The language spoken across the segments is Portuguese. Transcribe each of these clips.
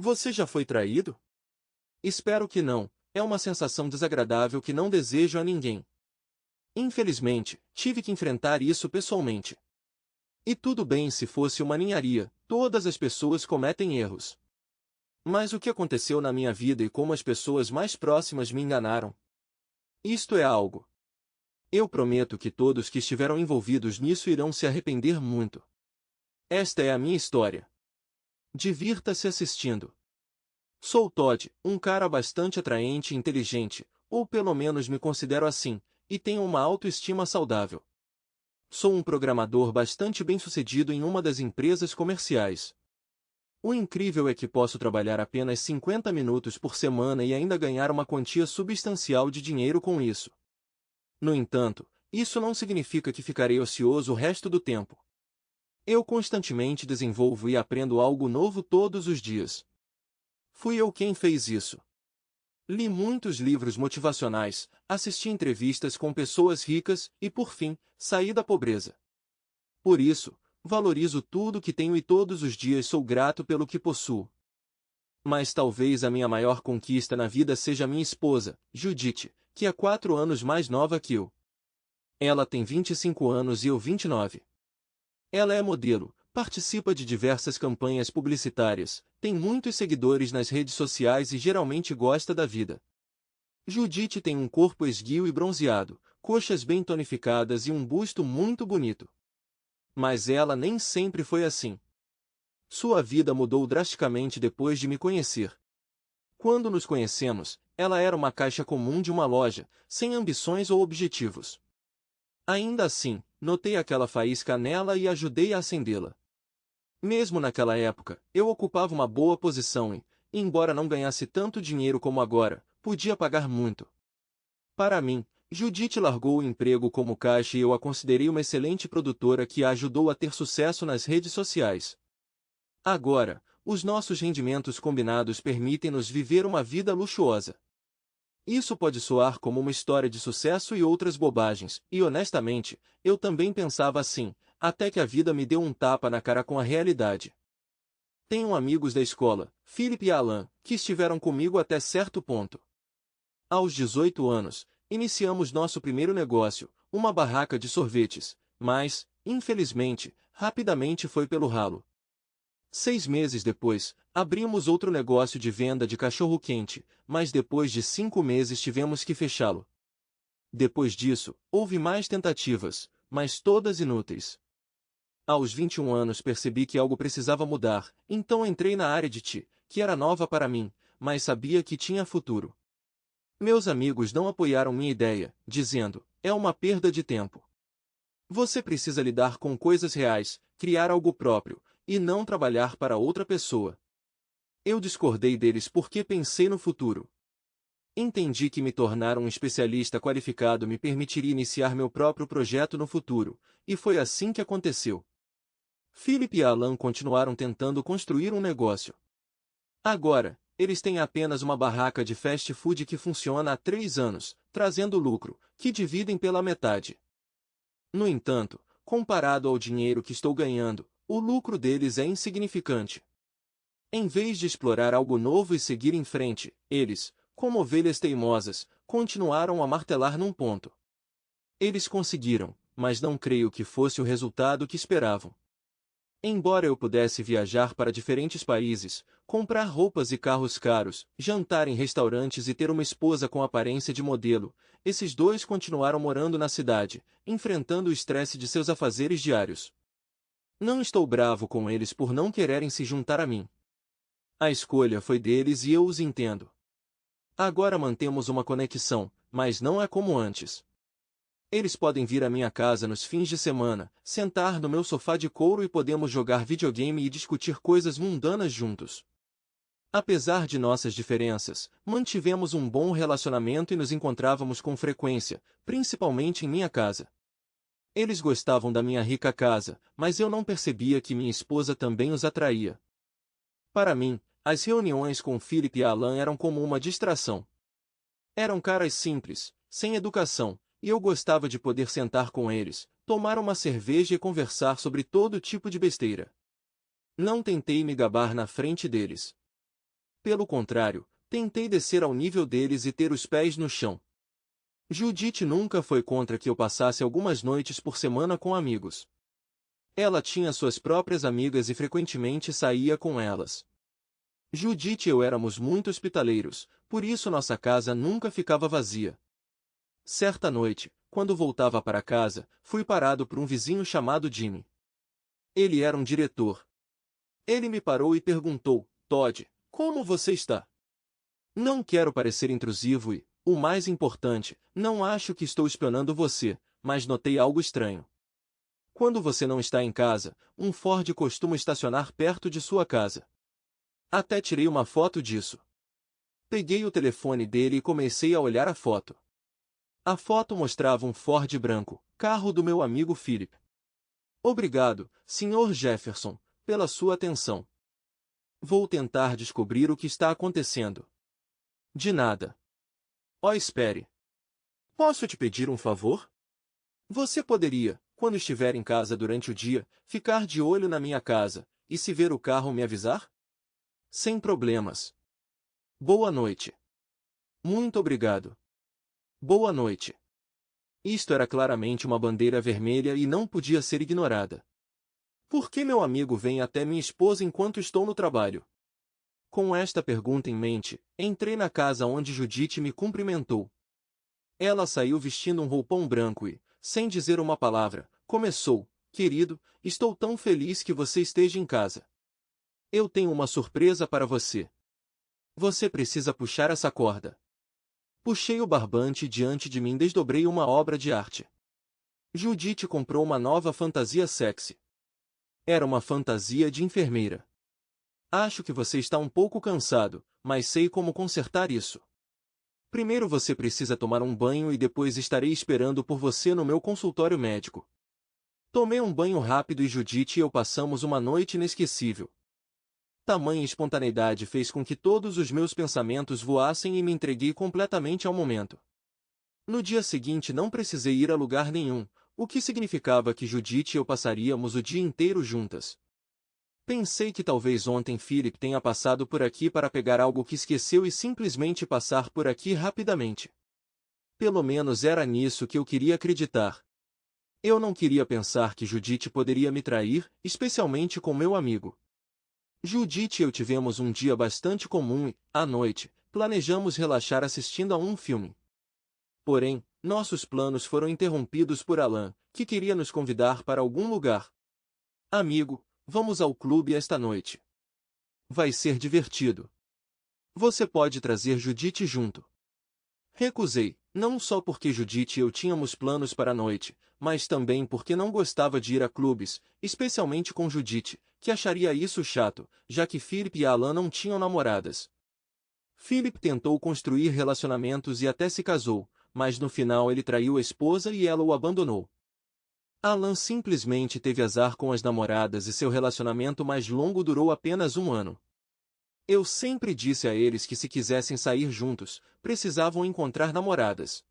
Você já foi traído? Espero que não. É uma sensação desagradável que não desejo a ninguém. Infelizmente, tive que enfrentar isso pessoalmente. E tudo bem se fosse uma ninharia, todas as pessoas cometem erros. Mas o que aconteceu na minha vida e como as pessoas mais próximas me enganaram? Isto é algo. Eu prometo que todos que estiveram envolvidos nisso irão se arrepender muito. Esta é a minha história. Divirta-se assistindo. Sou Todd, um cara bastante atraente e inteligente, ou pelo menos me considero assim, e tenho uma autoestima saudável. Sou um programador bastante bem-sucedido em uma das empresas comerciais. O incrível é que posso trabalhar apenas 50 minutos por semana e ainda ganhar uma quantia substancial de dinheiro com isso. No entanto, isso não significa que ficarei ocioso o resto do tempo. Eu constantemente desenvolvo e aprendo algo novo todos os dias. Fui eu quem fez isso. Li muitos livros motivacionais, assisti entrevistas com pessoas ricas e, por fim, saí da pobreza. Por isso, valorizo tudo que tenho e todos os dias sou grato pelo que possuo. Mas talvez a minha maior conquista na vida seja minha esposa, Judith, que é 4 anos mais nova que eu. Ela tem 25 anos e eu 29. Ela é modelo, participa de diversas campanhas publicitárias, tem muitos seguidores nas redes sociais e geralmente gosta da vida. Judith tem um corpo esguio e bronzeado, coxas bem tonificadas e um busto muito bonito. Mas ela nem sempre foi assim. Sua vida mudou drasticamente depois de me conhecer. Quando nos conhecemos, ela era uma caixa comum de uma loja, sem ambições ou objetivos. Ainda assim, notei aquela faísca nela e ajudei a acendê-la. Mesmo naquela época, eu ocupava uma boa posição e, embora não ganhasse tanto dinheiro como agora, podia pagar muito. Para mim, Judith largou o emprego como caixa e eu a considerei uma excelente produtora que a ajudou a ter sucesso nas redes sociais. Agora, os nossos rendimentos combinados permitem-nos viver uma vida luxuosa. Isso pode soar como uma história de sucesso e outras bobagens, e honestamente, eu também pensava assim, até que a vida me deu um tapa na cara com a realidade. Tenho amigos da escola, Philip e Alan, que estiveram comigo até certo ponto. Aos 18 anos, iniciamos nosso primeiro negócio, uma barraca de sorvetes, mas, infelizmente, rapidamente foi pelo ralo. 6 meses depois, abrimos outro negócio de venda de cachorro-quente, mas depois de 5 meses tivemos que fechá-lo. Depois disso, houve mais tentativas, mas todas inúteis. Aos 21 anos percebi que algo precisava mudar, então entrei na área de TI, que era nova para mim, mas sabia que tinha futuro. Meus amigos não apoiaram minha ideia, dizendo, é uma perda de tempo. Você precisa lidar com coisas reais, criar algo próprio, e não trabalhar para outra pessoa. Eu discordei deles porque pensei no futuro. Entendi que me tornar um especialista qualificado me permitiria iniciar meu próprio projeto no futuro, e foi assim que aconteceu. Philip e Alan continuaram tentando construir um negócio. Agora, eles têm apenas uma barraca de fast food que funciona há 3 anos, trazendo lucro, que dividem pela metade. No entanto, comparado ao dinheiro que estou ganhando, o lucro deles é insignificante. Em vez de explorar algo novo e seguir em frente, eles, como ovelhas teimosas, continuaram a martelar num ponto. Eles conseguiram, mas não creio que fosse o resultado que esperavam. Embora eu pudesse viajar para diferentes países, comprar roupas e carros caros, jantar em restaurantes e ter uma esposa com aparência de modelo, esses dois continuaram morando na cidade, enfrentando o estresse de seus afazeres diários. Não estou bravo com eles por não quererem se juntar a mim. A escolha foi deles e eu os entendo. Agora mantemos uma conexão, mas não é como antes. Eles podem vir à minha casa nos fins de semana, sentar no meu sofá de couro e podemos jogar videogame e discutir coisas mundanas juntos. Apesar de nossas diferenças, mantivemos um bom relacionamento e nos encontrávamos com frequência, principalmente em minha casa. Eles gostavam da minha rica casa, mas eu não percebia que minha esposa também os atraía. Para mim, as reuniões com Philip e Alan eram como uma distração. Eram caras simples, sem educação, e eu gostava de poder sentar com eles, tomar uma cerveja e conversar sobre todo tipo de besteira. Não tentei me gabar na frente deles. Pelo contrário, tentei descer ao nível deles e ter os pés no chão. Judith nunca foi contra que eu passasse algumas noites por semana com amigos. Ela tinha suas próprias amigas e frequentemente saía com elas. Judith e eu éramos muito hospitaleiros, por isso nossa casa nunca ficava vazia. Certa noite, quando voltava para casa, fui parado por um vizinho chamado Jimmy. Ele era um diretor. Ele me parou e perguntou: Todd, como você está? Não quero parecer intrusivo e, o mais importante, não acho que estou espionando você, mas notei algo estranho. Quando você não está em casa, um Ford costuma estacionar perto de sua casa. Até tirei uma foto disso. Peguei o telefone dele e comecei a olhar a foto. A foto mostrava um Ford branco, carro do meu amigo Philip. Obrigado, Sr. Jefferson, pela sua atenção. Vou tentar descobrir o que está acontecendo. De nada. Oh, espere. Posso te pedir um favor? Você poderia, quando estiver em casa durante o dia, ficar de olho na minha casa, e se ver o carro me avisar? Sem problemas. Boa noite. Muito obrigado. Boa noite. Isto era claramente uma bandeira vermelha e não podia ser ignorada. Por que meu amigo vem até minha esposa enquanto estou no trabalho? Com esta pergunta em mente, entrei na casa onde Judith me cumprimentou. Ela saiu vestindo um roupão branco e, sem dizer uma palavra, começou: Querido, estou tão feliz que você esteja em casa. Eu tenho uma surpresa para você. Você precisa puxar essa corda. Puxei o barbante e diante de mim desdobrei uma obra de arte. Judith comprou uma nova fantasia sexy. Era uma fantasia de enfermeira. Acho que você está um pouco cansado, mas sei como consertar isso. Primeiro você precisa tomar um banho e depois estarei esperando por você no meu consultório médico. Tomei um banho rápido e Judith e eu passamos uma noite inesquecível. Tamanha espontaneidade fez com que todos os meus pensamentos voassem e me entreguei completamente ao momento. No dia seguinte não precisei ir a lugar nenhum, o que significava que Judith e eu passaríamos o dia inteiro juntas. Pensei que talvez ontem Philip tenha passado por aqui para pegar algo que esqueceu e simplesmente passar por aqui rapidamente. Pelo menos era nisso que eu queria acreditar. Eu não queria pensar que Judith poderia me trair, especialmente com meu amigo. Judith e eu tivemos um dia bastante comum e, à noite, planejamos relaxar assistindo a um filme. Porém, nossos planos foram interrompidos por Alan, que queria nos convidar para algum lugar. Amigo, vamos ao clube esta noite. Vai ser divertido. Você pode trazer Judith junto. Recusei, não só porque Judith e eu tínhamos planos para a noite, mas também porque não gostava de ir a clubes, especialmente com Judith, que acharia isso chato, já que Philip e Alan não tinham namoradas. Philip tentou construir relacionamentos e até se casou, mas no final ele traiu a esposa e ela o abandonou. Alan simplesmente teve azar com as namoradas e seu relacionamento mais longo durou apenas um ano. Eu sempre disse a eles que se quisessem sair juntos, precisavam encontrar namoradas.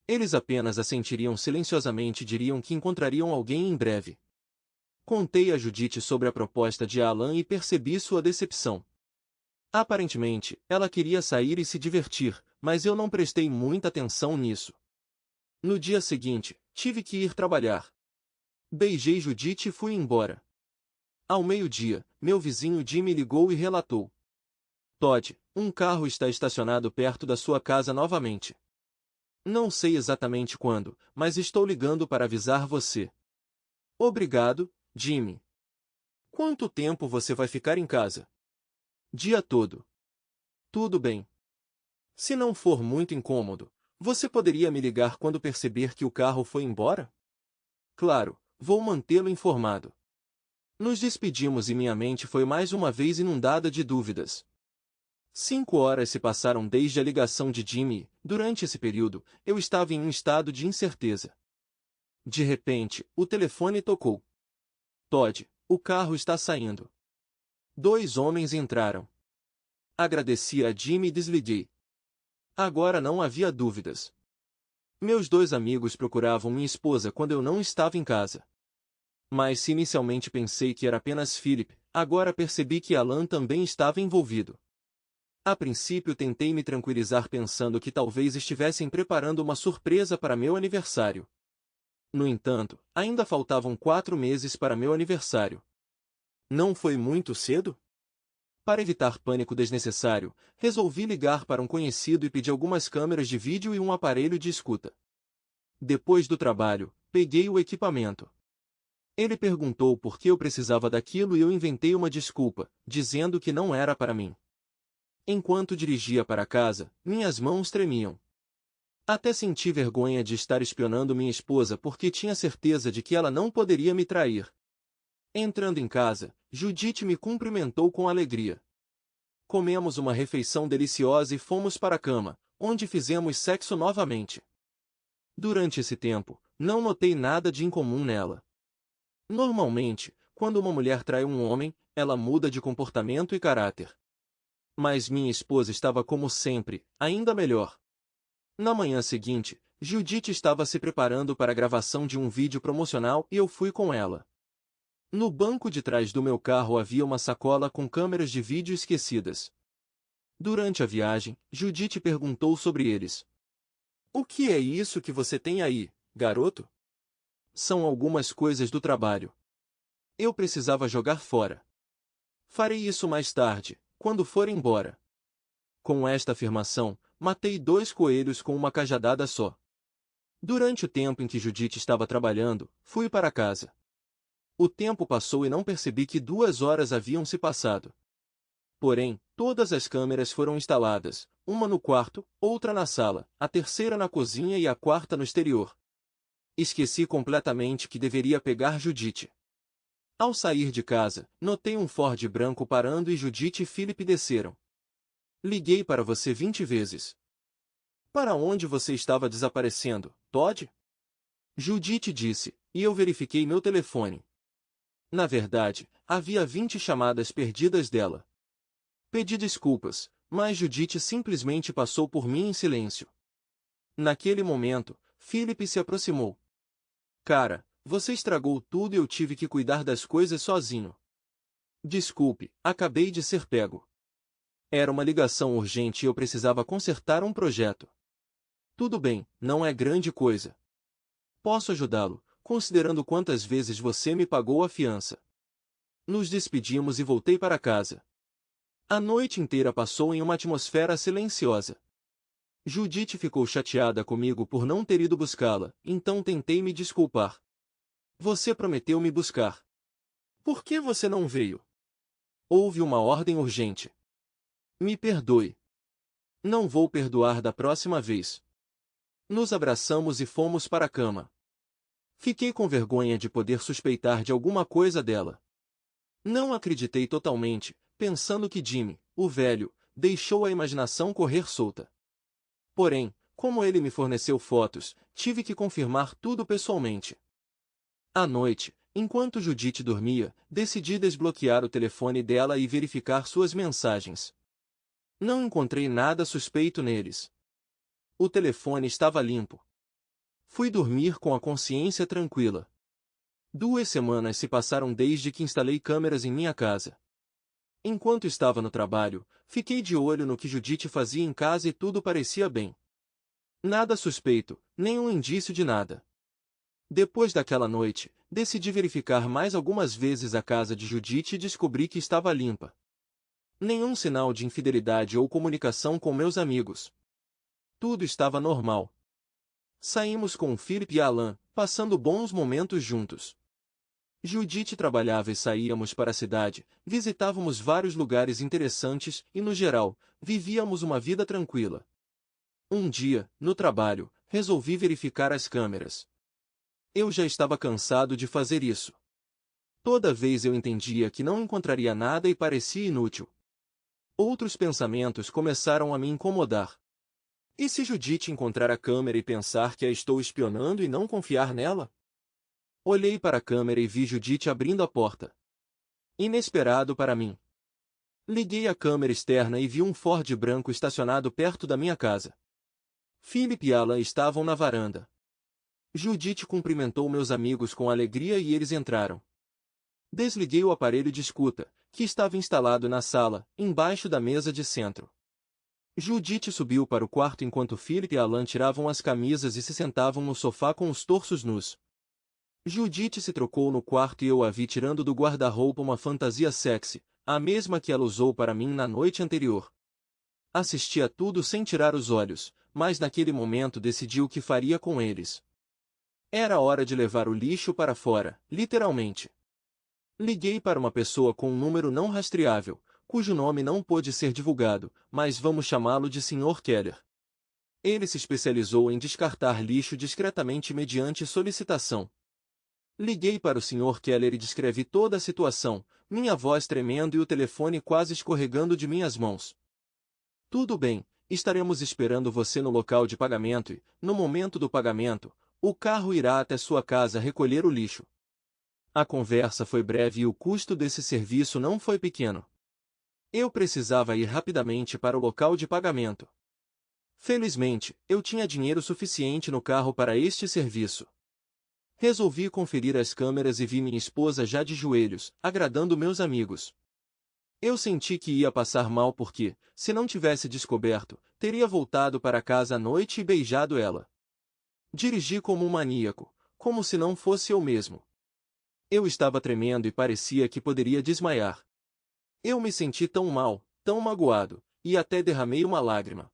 Eles apenas assentiriam silenciosamente e diriam que encontrariam alguém em breve. Contei a Judith sobre a proposta de Alan e percebi sua decepção. Aparentemente, ela queria sair e se divertir, mas eu não prestei muita atenção nisso. No dia seguinte, tive que ir trabalhar. Beijei Judith e fui embora. Ao meio-dia, meu vizinho Jimmy ligou e relatou: Todd, um carro está estacionado perto da sua casa novamente. Não sei exatamente quando, mas estou ligando para avisar você. Obrigado, Jimmy. Quanto tempo você vai ficar em casa? Dia todo. Tudo bem. Se não for muito incômodo, você poderia me ligar quando perceber que o carro foi embora? Claro, vou mantê-lo informado. Nos despedimos e minha mente foi mais uma vez inundada de dúvidas. 5 horas se passaram desde a ligação de Jimmy. Durante esse período, eu estava em um estado de incerteza. De repente, o telefone tocou. Todd, o carro está saindo. 2 homens entraram. Agradeci a Jimmy e desliguei. Agora não havia dúvidas. Meus 2 amigos procuravam minha esposa quando eu não estava em casa. Mas se inicialmente pensei que era apenas Philip, agora percebi que Alan também estava envolvido. A princípio tentei me tranquilizar pensando que talvez estivessem preparando uma surpresa para meu aniversário. No entanto, ainda faltavam 4 meses para meu aniversário. Não foi muito cedo? Para evitar pânico desnecessário, resolvi ligar para um conhecido e pedir algumas câmeras de vídeo e um aparelho de escuta. Depois do trabalho, peguei o equipamento. Ele perguntou por que eu precisava daquilo e eu inventei uma desculpa, dizendo que não era para mim. Enquanto dirigia para casa, minhas mãos tremiam. Até senti vergonha de estar espionando minha esposa porque tinha certeza de que ela não poderia me trair. Entrando em casa, Judite me cumprimentou com alegria. Comemos uma refeição deliciosa e fomos para a cama, onde fizemos sexo novamente. Durante esse tempo, não notei nada de incomum nela. Normalmente, quando uma mulher trai um homem, ela muda de comportamento e caráter. Mas minha esposa estava como sempre, ainda melhor. Na manhã seguinte, Judite estava se preparando para a gravação de um vídeo promocional e eu fui com ela. No banco de trás do meu carro havia uma sacola com câmeras de vídeo esquecidas. Durante a viagem, Judite perguntou sobre eles. O que é isso que você tem aí, garoto? São algumas coisas do trabalho. Eu precisava jogar fora. Farei isso mais tarde, quando for embora. Com esta afirmação, matei 2 coelhos com uma cajadada só. Durante o tempo em que Judite estava trabalhando, fui para casa. O tempo passou e não percebi que 2 horas haviam se passado. Porém, todas as câmeras foram instaladas, uma no quarto, outra na sala, a terceira na cozinha e a quarta no exterior. Esqueci completamente que deveria pegar Judite. Ao sair de casa, notei um Ford branco parando e Judite e Philip desceram. Liguei para você 20 vezes. Para onde você estava desaparecendo, Todd? Judite disse, e eu verifiquei meu telefone. Na verdade, havia 20 chamadas perdidas dela. Pedi desculpas, mas Judite simplesmente passou por mim em silêncio. Naquele momento, Philip se aproximou. Cara, você estragou tudo e eu tive que cuidar das coisas sozinho. Desculpe, acabei de ser pego. Era uma ligação urgente e eu precisava consertar um projeto. Tudo bem, não é grande coisa. Posso ajudá-lo, considerando quantas vezes você me pagou a fiança. Nos despedimos e voltei para casa. A noite inteira passou em uma atmosfera silenciosa. Judite ficou chateada comigo por não ter ido buscá-la, então tentei me desculpar. Você prometeu me buscar. Por que você não veio? Houve uma ordem urgente. Me perdoe. Não vou perdoar da próxima vez. Nos abraçamos e fomos para a cama. Fiquei com vergonha de poder suspeitar de alguma coisa dela. Não acreditei totalmente, pensando que Jimmy, o velho, deixou a imaginação correr solta. Porém, como ele me forneceu fotos, tive que confirmar tudo pessoalmente. À noite, enquanto Judite dormia, decidi desbloquear o telefone dela e verificar suas mensagens. Não encontrei nada suspeito neles. O telefone estava limpo. Fui dormir com a consciência tranquila. 2 semanas se passaram desde que instalei câmeras em minha casa. Enquanto estava no trabalho, fiquei de olho no que Judite fazia em casa e tudo parecia bem. Nada suspeito, nenhum indício de nada. Depois daquela noite, decidi verificar mais algumas vezes a casa de Judite e descobri que estava limpa. Nenhum sinal de infidelidade ou comunicação com meus amigos. Tudo estava normal. Saímos com Philip e Alan, passando bons momentos juntos. Judite trabalhava e saíamos para a cidade, visitávamos vários lugares interessantes e, no geral, vivíamos uma vida tranquila. Um dia, no trabalho, resolvi verificar as câmeras. Eu já estava cansado de fazer isso. Toda vez eu entendia que não encontraria nada e parecia inútil. Outros pensamentos começaram a me incomodar. E se Judite encontrar a câmera e pensar que a estou espionando e não confiar nela? Olhei para a câmera e vi Judite abrindo a porta. Inesperado para mim. Liguei a câmera externa e vi um Ford branco estacionado perto da minha casa. Philip e Alan estavam na varanda. Judite cumprimentou meus amigos com alegria e eles entraram. Desliguei o aparelho de escuta, que estava instalado na sala, embaixo da mesa de centro. Judith subiu para o quarto enquanto Philip e Alan tiravam as camisas e se sentavam no sofá com os torsos nus. Judith se trocou no quarto e eu a vi tirando do guarda-roupa uma fantasia sexy, a mesma que ela usou para mim na noite anterior. Assisti a tudo sem tirar os olhos, mas naquele momento decidi o que faria com eles. Era hora de levar o lixo para fora, literalmente. Liguei para uma pessoa com um número não rastreável, cujo nome não pôde ser divulgado, mas vamos chamá-lo de Sr. Keller. Ele se especializou em descartar lixo discretamente mediante solicitação. Liguei para o Sr. Keller e descrevi toda a situação, minha voz tremendo e o telefone quase escorregando de minhas mãos. Tudo bem, estaremos esperando você no local de pagamento e, no momento do pagamento, o carro irá até sua casa recolher o lixo. A conversa foi breve e o custo desse serviço não foi pequeno. Eu precisava ir rapidamente para o local de pagamento. Felizmente, eu tinha dinheiro suficiente no carro para este serviço. Resolvi conferir as câmeras e vi minha esposa já de joelhos, agradando meus amigos. Eu senti que ia passar mal porque, se não tivesse descoberto, teria voltado para casa à noite e beijado ela. Dirigi como um maníaco, como se não fosse eu mesmo. Eu estava tremendo e parecia que poderia desmaiar. Eu me senti tão mal, tão magoado, e até derramei uma lágrima.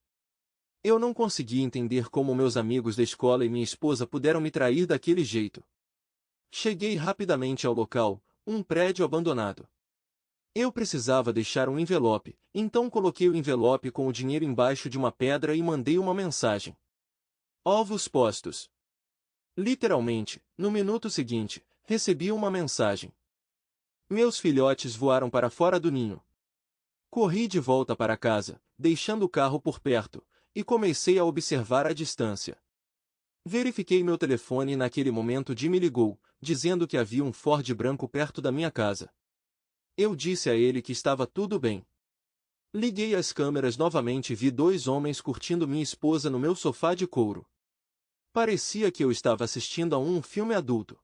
Eu não conseguia entender como meus amigos da escola e minha esposa puderam me trair daquele jeito. Cheguei rapidamente ao local, um prédio abandonado. Eu precisava deixar um envelope, então coloquei o envelope com o dinheiro embaixo de uma pedra e mandei uma mensagem. Ovos postos. Literalmente, no minuto seguinte, recebi uma mensagem. Meus filhotes voaram para fora do ninho. Corri de volta para casa, deixando o carro por perto, e comecei a observar a distância. Verifiquei meu telefone e naquele momento Jimmy ligou, dizendo que havia um Ford branco perto da minha casa. Eu disse a ele que estava tudo bem. Liguei as câmeras novamente e vi dois homens curtindo minha esposa no meu sofá de couro. Parecia que eu estava assistindo a um filme adulto.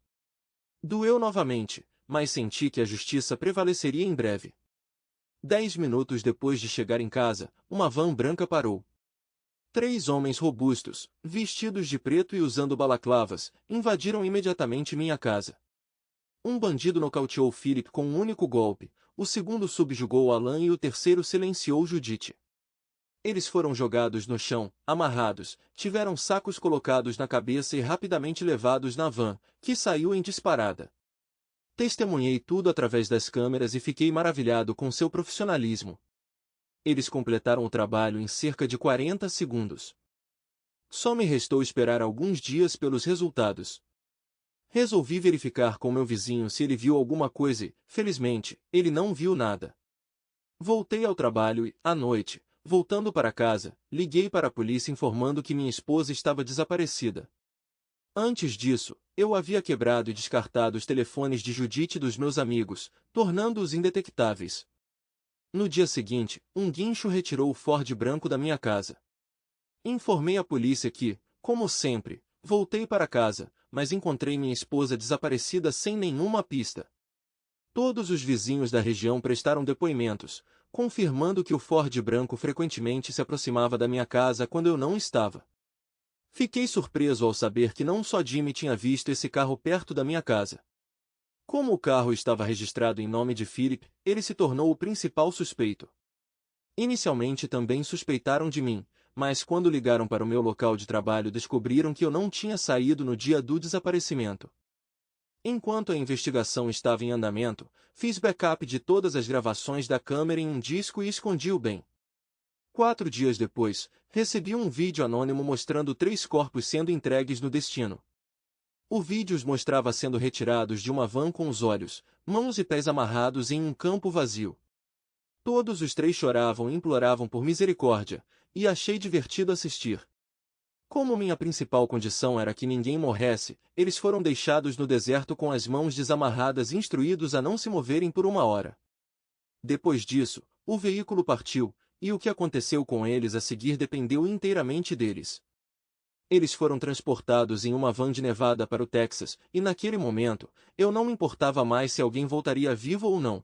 Doeu novamente, mas senti que a justiça prevaleceria em breve. 10 minutos depois de chegar em casa, uma van branca parou. 3 homens robustos, vestidos de preto e usando balaclavas, invadiram imediatamente minha casa. Um bandido nocauteou Philip com um único golpe, o segundo subjugou Alan e o terceiro silenciou Judith. Eles foram jogados no chão, amarrados, tiveram sacos colocados na cabeça e rapidamente levados na van, que saiu em disparada. Testemunhei tudo através das câmeras e fiquei maravilhado com seu profissionalismo. Eles completaram o trabalho em cerca de 40 segundos. Só me restou esperar alguns dias pelos resultados. Resolvi verificar com meu vizinho se ele viu alguma coisa e, felizmente, ele não viu nada. Voltei ao trabalho e, à noite, voltando para casa, liguei para a polícia informando que minha esposa estava desaparecida. Antes disso, eu havia quebrado e descartado os telefones de Judith e dos meus amigos, tornando-os indetectáveis. No dia seguinte, um guincho retirou o Ford branco da minha casa. Informei a polícia que, como sempre, voltei para casa, mas encontrei minha esposa desaparecida sem nenhuma pista. Todos os vizinhos da região prestaram depoimentos, confirmando que o Ford branco frequentemente se aproximava da minha casa quando eu não estava. Fiquei surpreso ao saber que não só Jimmy tinha visto esse carro perto da minha casa. Como o carro estava registrado em nome de Philip, ele se tornou o principal suspeito. Inicialmente também suspeitaram de mim, mas quando ligaram para o meu local de trabalho descobriram que eu não tinha saído no dia do desaparecimento. Enquanto a investigação estava em andamento, fiz backup de todas as gravações da câmera em um disco e escondi-o bem. 4 dias depois, recebi um vídeo anônimo mostrando 3 corpos sendo entregues no destino. O vídeo os mostrava sendo retirados de uma van com os olhos, mãos e pés amarrados em um campo vazio. Todos os 3 choravam e imploravam por misericórdia, e achei divertido assistir. Como minha principal condição era que ninguém morresse, eles foram deixados no deserto com as mãos desamarradas e instruídos a não se moverem por 1 hora. Depois disso, o veículo partiu, e o que aconteceu com eles a seguir dependeu inteiramente deles. Eles foram transportados em uma van de Nevada para o Texas, e naquele momento, eu não me importava mais se alguém voltaria vivo ou não.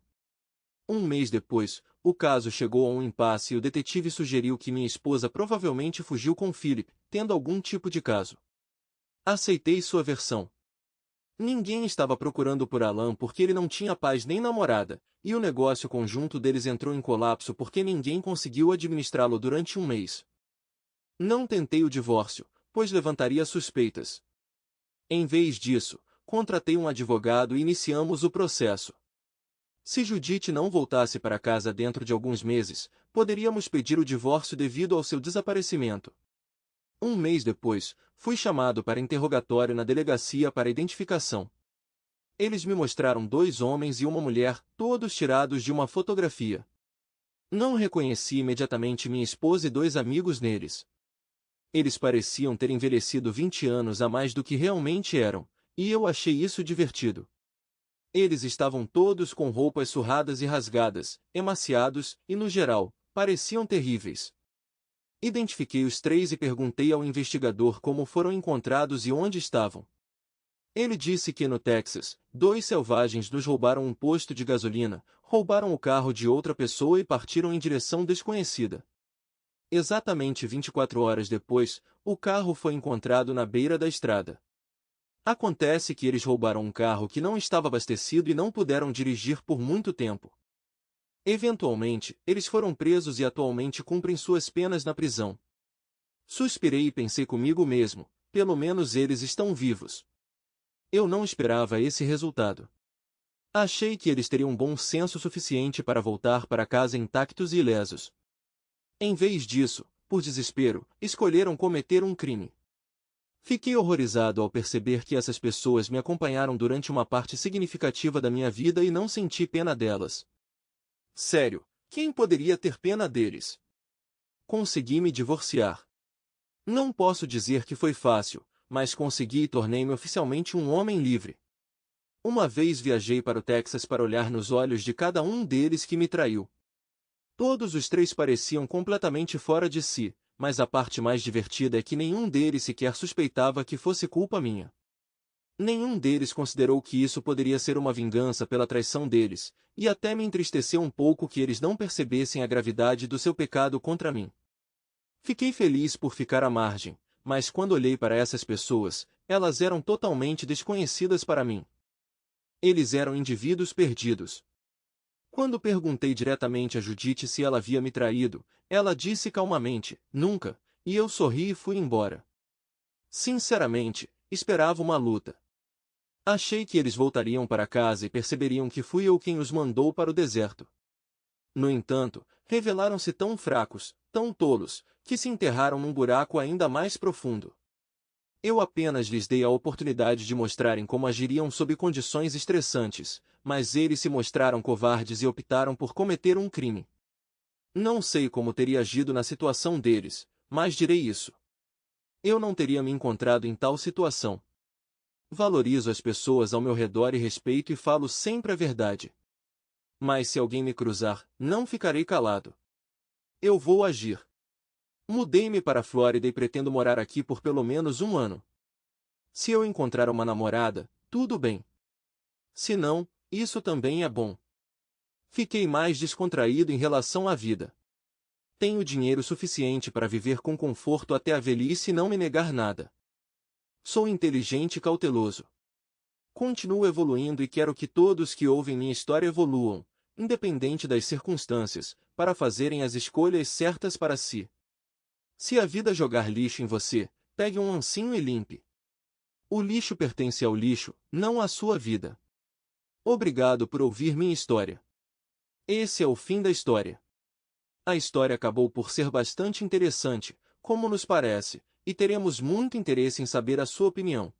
1 mês depois, o caso chegou a um impasse e o detetive sugeriu que minha esposa provavelmente fugiu com Philip, tendo algum tipo de caso. Aceitei sua versão. Ninguém estava procurando por Alan porque ele não tinha paz nem namorada, e o negócio conjunto deles entrou em colapso porque ninguém conseguiu administrá-lo durante um mês. Não tentei o divórcio, pois levantaria suspeitas. Em vez disso, contratei um advogado e iniciamos o processo. Se Judith não voltasse para casa dentro de alguns meses, poderíamos pedir o divórcio devido ao seu desaparecimento. Um mês depois, fui chamado para interrogatório na delegacia para identificação. Eles me mostraram 2 homens e uma mulher, todos tirados de uma fotografia. Não reconheci imediatamente minha esposa e 2 amigos neles. Eles pareciam ter envelhecido 20 anos a mais do que realmente eram, e eu achei isso divertido. Eles estavam todos com roupas surradas e rasgadas, emaciados, e no geral, pareciam terríveis. Identifiquei os 3 e perguntei ao investigador como foram encontrados e onde estavam. Ele disse que no Texas, 2 selvagens nos roubaram um posto de gasolina, roubaram o carro de outra pessoa e partiram em direção desconhecida. Exatamente 24 horas depois, o carro foi encontrado na beira da estrada. Acontece que eles roubaram um carro que não estava abastecido e não puderam dirigir por muito tempo. Eventualmente, eles foram presos e atualmente cumprem suas penas na prisão. Suspirei e pensei comigo mesmo, pelo menos eles estão vivos. Eu não esperava esse resultado. Achei que eles teriam bom senso suficiente para voltar para casa intactos e ilesos. Em vez disso, por desespero, escolheram cometer um crime. Fiquei horrorizado ao perceber que essas pessoas me acompanharam durante uma parte significativa da minha vida e não senti pena delas. Sério, quem poderia ter pena deles? Consegui me divorciar. Não posso dizer que foi fácil, mas consegui e tornei-me oficialmente um homem livre. Uma vez viajei para o Texas para olhar nos olhos de cada um deles que me traiu. Todos os 3 pareciam completamente fora de si, mas a parte mais divertida é que nenhum deles sequer suspeitava que fosse culpa minha. Nenhum deles considerou que isso poderia ser uma vingança pela traição deles, e até me entristeceu um pouco que eles não percebessem a gravidade do seu pecado contra mim. Fiquei feliz por ficar à margem, mas quando olhei para essas pessoas, elas eram totalmente desconhecidas para mim. Eles eram indivíduos perdidos. Quando perguntei diretamente a Judith se ela havia me traído, ela disse calmamente, nunca, e eu sorri e fui embora. Sinceramente, esperava uma luta. Achei que eles voltariam para casa e perceberiam que fui eu quem os mandou para o deserto. No entanto, revelaram-se tão fracos, tão tolos, que se enterraram num buraco ainda mais profundo. Eu apenas lhes dei a oportunidade de mostrarem como agiriam sob condições estressantes, mas eles se mostraram covardes e optaram por cometer um crime. Não sei como teria agido na situação deles, mas direi isso. Eu não teria me encontrado em tal situação. Valorizo as pessoas ao meu redor e respeito e falo sempre a verdade. Mas se alguém me cruzar, não ficarei calado. Eu vou agir. Mudei-me para a Flórida e pretendo morar aqui por pelo menos um ano. Se eu encontrar uma namorada, tudo bem. Se não, isso também é bom. Fiquei mais descontraído em relação à vida. Tenho dinheiro suficiente para viver com conforto até a velhice e não me negar nada. Sou inteligente e cauteloso. Continuo evoluindo e quero que todos que ouvem minha história evoluam, independente das circunstâncias, para fazerem as escolhas certas para si. Se a vida jogar lixo em você, pegue um ancinho e limpe. O lixo pertence ao lixo, não à sua vida. Obrigado por ouvir minha história. Esse é o fim da história. A história acabou por ser bastante interessante, como nos parece, e teremos muito interesse em saber a sua opinião.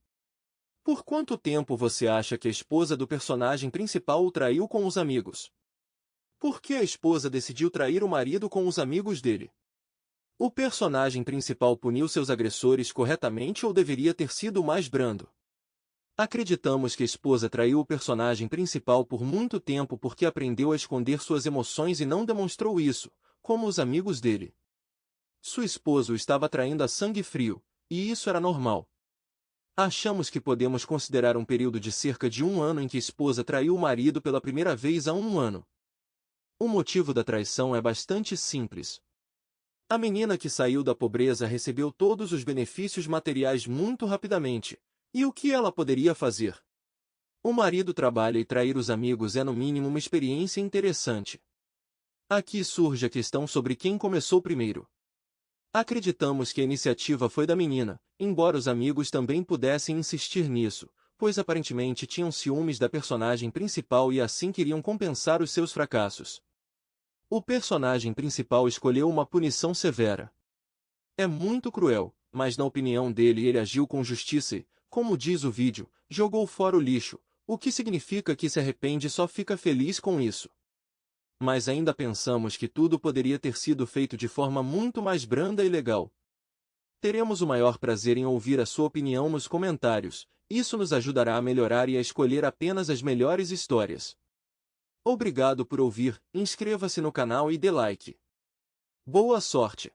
Por quanto tempo você acha que a esposa do personagem principal o traiu com os amigos? Por que a esposa decidiu trair o marido com os amigos dele? O personagem principal puniu seus agressores corretamente ou deveria ter sido mais brando? Acreditamos que a esposa traiu o personagem principal por muito tempo porque aprendeu a esconder suas emoções e não demonstrou isso, como os amigos dele. Sua esposa o estava traindo a sangue frio, e isso era normal. Achamos que podemos considerar um período de cerca de um ano em que a esposa traiu o marido pela primeira vez há um ano. O motivo da traição é bastante simples. A menina que saiu da pobreza recebeu todos os benefícios materiais muito rapidamente. E o que ela poderia fazer? O marido trabalha e trair os amigos é no mínimo uma experiência interessante. Aqui surge a questão sobre quem começou primeiro. Acreditamos que a iniciativa foi da menina, embora os amigos também pudessem insistir nisso, pois aparentemente tinham ciúmes da personagem principal e assim queriam compensar os seus fracassos. O personagem principal escolheu uma punição severa. É muito cruel, mas na opinião dele ele agiu com justiça e, como diz o vídeo, jogou fora o lixo, o que significa que se arrepende e só fica feliz com isso. Mas ainda pensamos que tudo poderia ter sido feito de forma muito mais branda e legal. Teremos o maior prazer em ouvir a sua opinião nos comentários, isso nos ajudará a melhorar e a escolher apenas as melhores histórias. Obrigado por ouvir, inscreva-se no canal e dê like. Boa sorte!